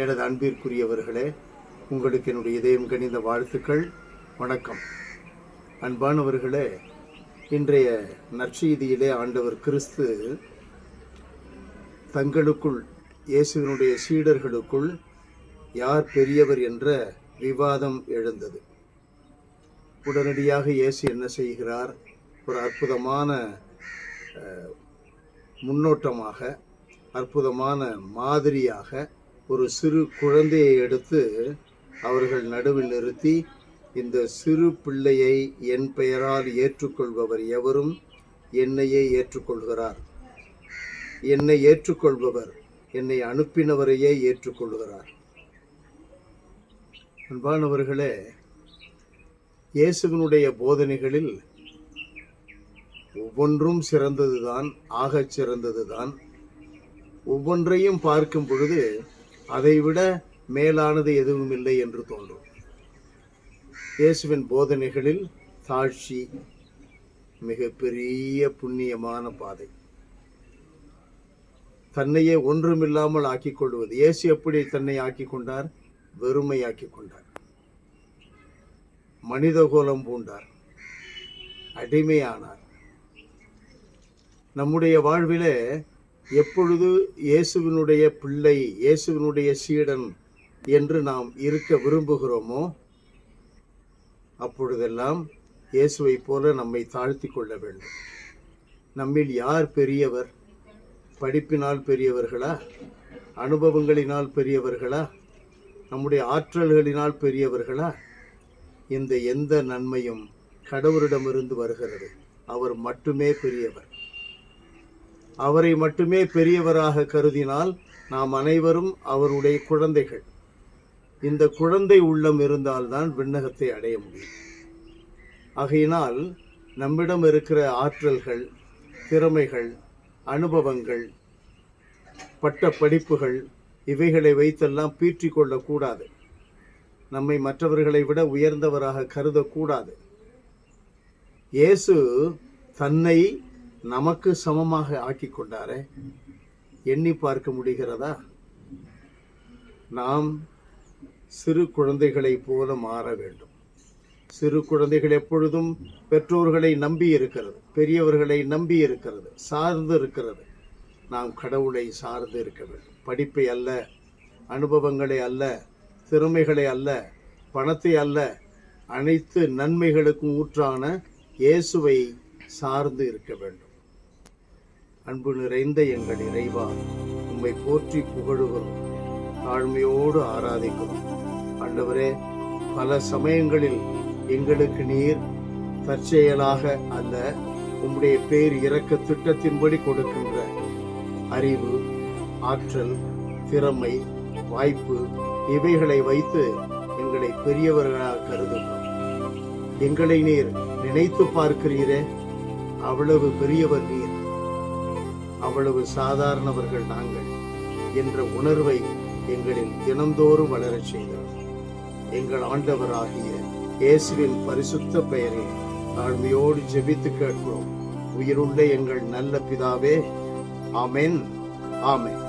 எனது அன்பிற்குரியவர்களே, உங்களுக்கு என்னுடைய இதயம் கனிந்த வாழ்த்துக்கள். வணக்கம். அன்பானவர்களே, இன்றைய நற்செய்தியிலே ஆண்டவர் கிறிஸ்து தங்களுக்குள், இயேசுவினுடைய சீடர்களுக்குள் யார் பெரியவர் என்ற விவாதம் எழுந்தது. உடனடியாக இயேசு என்ன செய்கிறார்? ஒரு அற்புதமான முன்னோட்டமாக, அற்புதமான மாதிரியாக ஒரு சிறு குழந்தையை எடுத்து அவர்கள் நடுவில் நிறுத்தி, இந்த சிறு பிள்ளையை என் பெயரால் ஏற்றுக்கொள்பவர் எவரும் என்னையே ஏற்றுக்கொள்கிறார், என்னை ஏற்றுக்கொள்பவர் என்னை அனுப்பினவரையே ஏற்றுக்கொள்கிறார். அன்பானவர்களே, இயேசுவினுடைய போதனைகளில் ஒவ்வொன்றும் சிறந்ததுதான், ஆகச் சிறந்ததுதான். ஒவ்வொன்றையும் பார்க்கும் பொழுது அதைவிட மேலானது எதுவும் இல்லை என்று தோன்றும். இயேசுவின் போதனைகளில் தாழ்ச்சி மிக பெரிய புண்ணியமான பாதை. தன்னையே ஒன்றுமில்லாமல் ஆக்கிக் கொள்வது. இயேசு எப்படி தன்னை ஆக்கிக் கொண்டார்? வெறுமையாக்கிக் கொண்டார். மனித கோலம் பூண்டார், அடிமையானார். நம்முடைய வாழ்விலே எப்பொழுது இயேசுவினுடைய பிள்ளை, இயேசுவினுடைய சீடன் என்று நாம் இருக்க விரும்புகிறோமோ அப்பொழுதெல்லாம் இயேசுவை போல நம்மை தாழ்த்தி கொள்ள வேண்டும். நம்மில் யார் பெரியவர்? படிப்பினால் பெரியவர்களா? அனுபவங்களினால் பெரியவர்களா? நம்முடைய ஆற்றல்களினால் பெரியவர்களா? இந்த எந்த நன்மையும் கடவுளிடமிருந்து வருகிறது. அவர் மட்டுமே பெரியவர். அவரை மட்டுமே பெரியவராக கருதினால் நாம் அனைவரும் அவருடைய குழந்தைகள். இந்த குழந்தை உள்ளம் இருந்தால்தான் விண்ணகத்தை அடைய முடியும். ஆகையினால் நம்மிடம் இருக்கிற ஆற்றல்கள், திறமைகள், அனுபவங்கள், பட்ட படிப்புகள், இவைகளை வைத்தெல்லாம் பீற்றிக் கொள்ளக்கூடாது. நம்மை மற்றவர்களை விட உயர்ந்தவராக கருதக்கூடாது. இயேசு தன்னை நமக்கு சமமாக ஆக்கிக் கொண்டாரே, எண்ணி பார்க்க முடிகிறதா? நாம் சிறு குழந்தைகளைப் போல மாற வேண்டும். சிறு குழந்தைகள் எப்பொழுதும் பெற்றோர்களை நம்பி இருக்கிறது, பெரியவர்களை நம்பி இருக்கிறது, சார்ந்து இருக்கிறது. நாம் கடவுளை சார்ந்து இருக்க வேண்டும். படிப்பை அல்ல, அனுபவங்களை அல்ல, திறமைகளை அல்ல, பணத்தை அல்ல, அனைத்து நன்மைகளுக்கும் ஊற்றான இயேசுவை சார்ந்து இருக்க வேண்டும். அன்பு நிறைந்த எங்கள் இறைவா, உம்மை போற்றி புகழுகிறோம், தாழ்மையோடு ஆராதிக்கிறோம். ஆண்டவரே, பல சமயங்களில் எங்களுக்கு நீர் தற்செயலாக அல்ல, உம்முடைய பேர் இரக்க திட்டத்தின்படி கொடுக்கின்ற அறிவு, ஆற்றல், திறமை, வாய்ப்பு, இவைகளை வைத்து எங்களை பெரியவர்களாக கருதுகிறோம். எங்களை நீர் நினைத்து பார்க்கிறீரே, அவ்வளவு பெரியவர் நீர், அவ்வளவு சாதாரணவர்கள் நாங்கள் என்ற உணர்வை எங்களில் தினந்தோறும் வளரச் செய்தார். எங்கள் ஆண்டவராகிய இயேசுவின் பரிசுத்த பெயரில் தாழ்மையோடு ஜெபித்து கேட்கிறோம். உயிருள்ள எங்கள் நல்ல பிதாவே, ஆமென், ஆமென்.